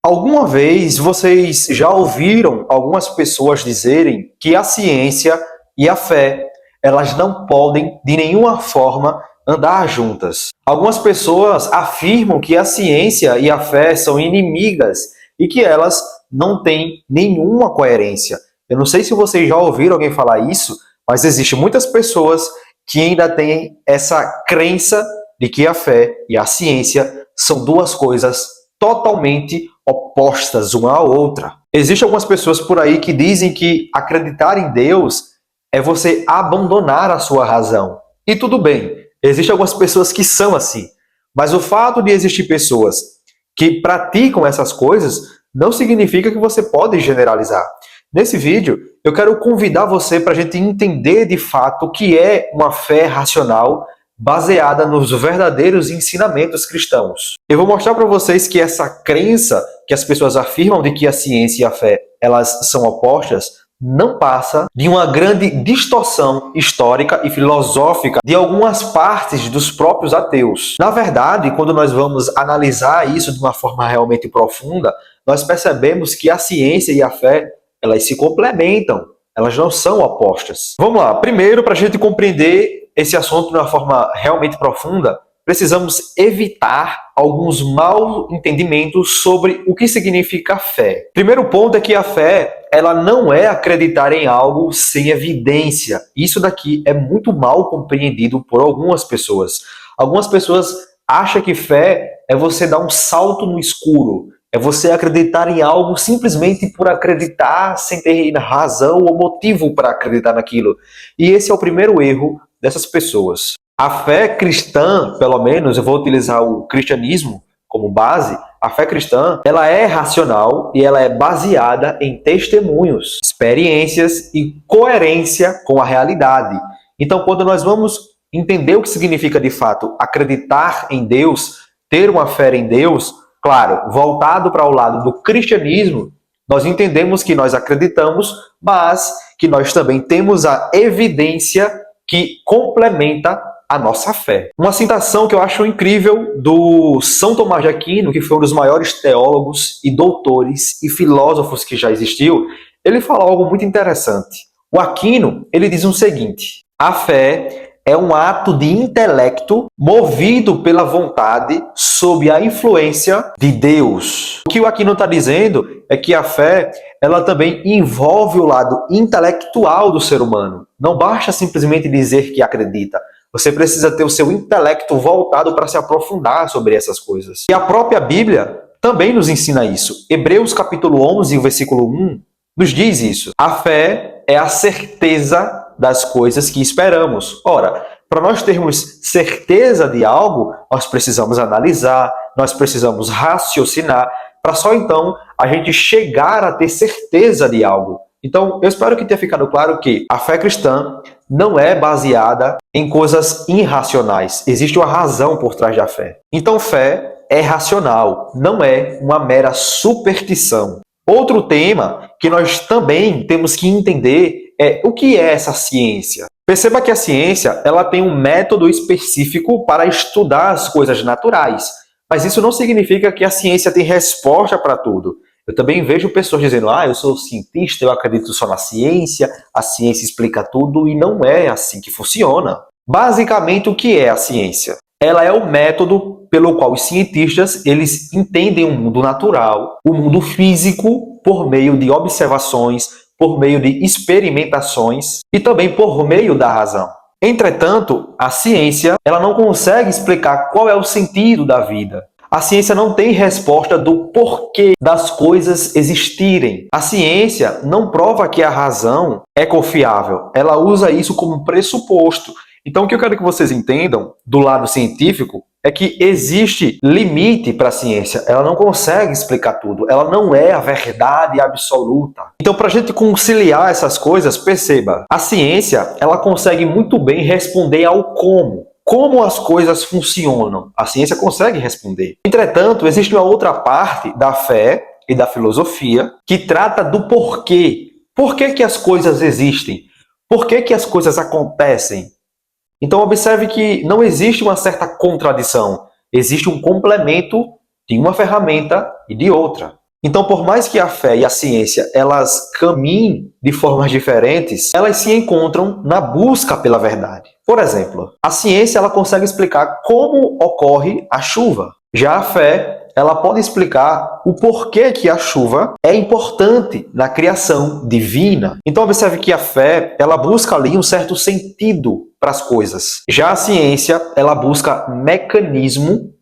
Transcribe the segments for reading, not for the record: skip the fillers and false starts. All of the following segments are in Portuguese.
Alguma vez vocês já ouviram algumas pessoas dizerem que a ciência e a fé, elas não podem de nenhuma forma andar juntas? Algumas pessoas afirmam que a ciência e a fé são inimigas e que elas não têm nenhuma coerência. Eu não sei se vocês já ouviram alguém falar isso, mas existem muitas pessoas que ainda têm essa crença de que a fé e a ciência são duas coisas totalmente opostas uma à outra. Existem algumas pessoas por aí que dizem que acreditar em Deus é você abandonar a sua razão. E tudo bem, existem algumas pessoas que são assim. Mas o fato de existir pessoas que praticam essas coisas não significa que você pode generalizar. Nesse vídeo, eu quero convidar você para a gente entender de fato o que é uma fé racional baseada nos verdadeiros ensinamentos cristãos. Eu vou mostrar para vocês que essa crença que as pessoas afirmam de que a ciência e a fé elas são opostas não passa de uma grande distorção histórica e filosófica de algumas partes dos próprios ateus. Na verdade, quando nós vamos analisar isso de uma forma realmente profunda, nós percebemos que a ciência e a fé elas se complementam, elas não são opostas. Vamos lá, primeiro, para a gente compreender esse assunto de uma forma realmente profunda, precisamos evitar alguns mal entendimentos sobre o que significa fé. Primeiro ponto é que a fé, ela não é acreditar em algo sem evidência. Isso daqui é muito mal compreendido por algumas pessoas. Algumas pessoas acham que fé é você dar um salto no escuro, é você acreditar em algo simplesmente por acreditar, sem ter razão ou motivo para acreditar naquilo. E esse é o primeiro erro dessas pessoas. A fé cristã, pelo menos, eu vou utilizar o cristianismo como base, a fé cristã, ela é racional e ela é baseada em testemunhos, experiências e coerência com a realidade. Então, quando nós vamos entender o que significa, de fato, acreditar em Deus, ter uma fé em Deus, claro, voltado para o lado do cristianismo, nós entendemos que nós acreditamos, mas que nós também temos a evidência que complementa a nossa fé. Uma citação que eu acho incrível do São Tomás de Aquino, que foi um dos maiores teólogos e doutores e filósofos que já existiu, ele fala algo muito interessante. O Aquino, ele diz o seguinte: a fé é um ato de intelecto movido pela vontade sob a influência de Deus. O que o Aquino está dizendo é que a fé, ela também envolve o lado intelectual do ser humano. Não basta simplesmente dizer que acredita. Você precisa ter o seu intelecto voltado para se aprofundar sobre essas coisas. E a própria Bíblia também nos ensina isso. Hebreus capítulo 11, versículo 1, nos diz isso. A fé é a certeza das coisas que esperamos. Ora, para nós termos certeza de algo, nós precisamos analisar, nós precisamos raciocinar, para só então a gente chegar a ter certeza de algo. Então, eu espero que tenha ficado claro que a fé cristã não é baseada em coisas irracionais. Existe uma razão por trás da fé. Então, fé é racional, não é uma mera superstição. Outro tema que nós também temos que entender é o que é essa ciência. Perceba que a ciência ela tem um método específico para estudar as coisas naturais, mas isso não significa que a ciência tem resposta para tudo. Eu também vejo pessoas dizendo, eu sou cientista, eu acredito só na ciência, a ciência explica tudo, e não é assim que funciona. Basicamente, o que é a ciência? Ela é o método pelo qual os cientistas eles entendem o mundo natural, o mundo físico, por meio de observações, por meio de experimentações e também por meio da razão. Entretanto, a ciência ela não consegue explicar qual é o sentido da vida. A ciência não tem resposta do porquê das coisas existirem. A ciência não prova que a razão é confiável. Ela usa isso como pressuposto. Então, o que eu quero que vocês entendam do lado científico é que existe limite para a ciência. Ela não consegue explicar tudo. Ela não é a verdade absoluta. Então, para a gente conciliar essas coisas, perceba, a ciência ela consegue muito bem responder ao como. Como as coisas funcionam, a ciência consegue responder. Entretanto, existe uma outra parte da fé e da filosofia que trata do porquê. Por que as coisas existem? Por que as coisas acontecem? Então, observe que não existe uma certa contradição. Existe um complemento de uma ferramenta e de outra. Então, por mais que a fé e a ciência elas caminhem de formas diferentes, elas se encontram na busca pela verdade. Por exemplo, a ciência ela consegue explicar como ocorre a chuva. Já a fé ela pode explicar o porquê que a chuva é importante na criação divina. Então observe que a fé, ela busca ali um certo sentido para as coisas. Já a ciência, ela busca mecanismo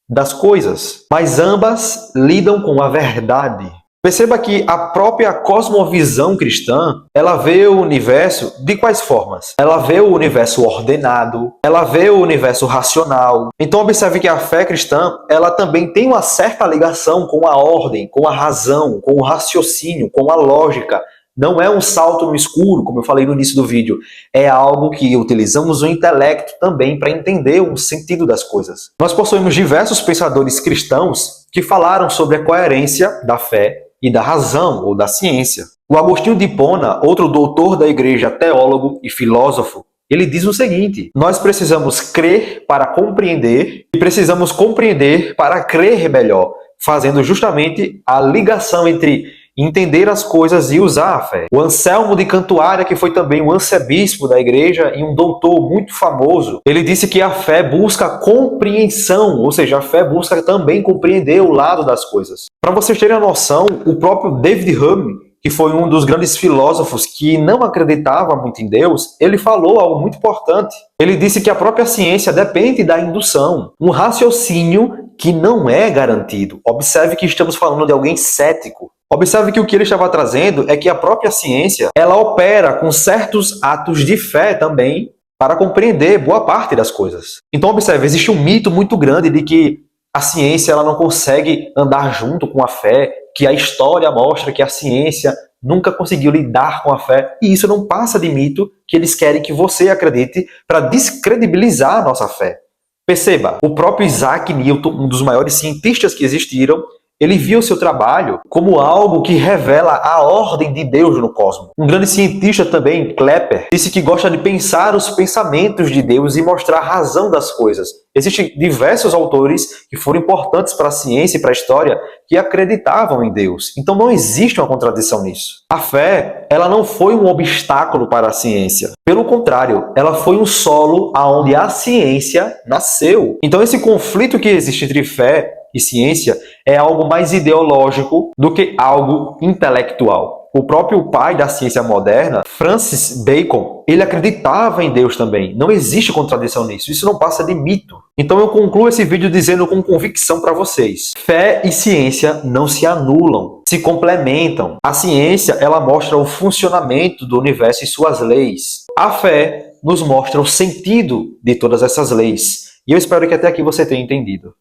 das coisas, mas ambas lidam com a verdade. Perceba que a própria cosmovisão cristã, ela vê o universo de quais formas? Ela vê o universo ordenado, ela vê o universo racional. Então observe que a fé cristã, ela também tem uma certa ligação com a ordem, com a razão, com o raciocínio, com a lógica. Não é um salto no escuro, como eu falei no início do vídeo. É algo que utilizamos o intelecto também para entender o sentido das coisas. Nós possuímos diversos pensadores cristãos que falaram sobre a coerência da fé e da razão ou da ciência. O Agostinho de Hipona, outro doutor da igreja, teólogo e filósofo, ele diz o seguinte: nós precisamos crer para compreender e precisamos compreender para crer melhor, fazendo justamente a ligação entre entender as coisas e usar a fé. O Anselmo de Cantuária, que foi também um arcebispo da igreja e um doutor muito famoso, ele disse que a fé busca compreensão, ou seja, a fé busca também compreender o lado das coisas. Para vocês terem a noção, o próprio David Hume, que foi um dos grandes filósofos que não acreditava muito em Deus, ele falou algo muito importante. Ele disse que a própria ciência depende da indução, um raciocínio que não é garantido. Observe que estamos falando de alguém cético. Observe que o que ele estava trazendo é que a própria ciência, ela opera com certos atos de fé também para compreender boa parte das coisas. Então observe, existe um mito muito grande de que a ciência ela não consegue andar junto com a fé, que a história mostra que a ciência nunca conseguiu lidar com a fé, e isso não passa de mito que eles querem que você acredite para descredibilizar a nossa fé. Perceba, o próprio Isaac Newton, um dos maiores cientistas que existiram, ele viu seu trabalho como algo que revela a ordem de Deus no cosmos. Um grande cientista também, Kepler, disse que gosta de pensar os pensamentos de Deus e mostrar a razão das coisas. Existem diversos autores que foram importantes para a ciência e para a história que acreditavam em Deus. Então não existe uma contradição nisso. A fé, ela não foi um obstáculo para a ciência. Pelo contrário, ela foi um solo aonde a ciência nasceu. Então esse conflito que existe entre fé e ciência é algo mais ideológico do que algo intelectual. O próprio pai da ciência moderna, Francis Bacon, ele acreditava em Deus também. Não existe contradição nisso. Isso não passa de mito. Então eu concluo esse vídeo dizendo com convicção para vocês: fé e ciência não se anulam, se complementam. A ciência, ela mostra o funcionamento do universo e suas leis. A fé nos mostra o sentido de todas essas leis. E eu espero que até aqui você tenha entendido.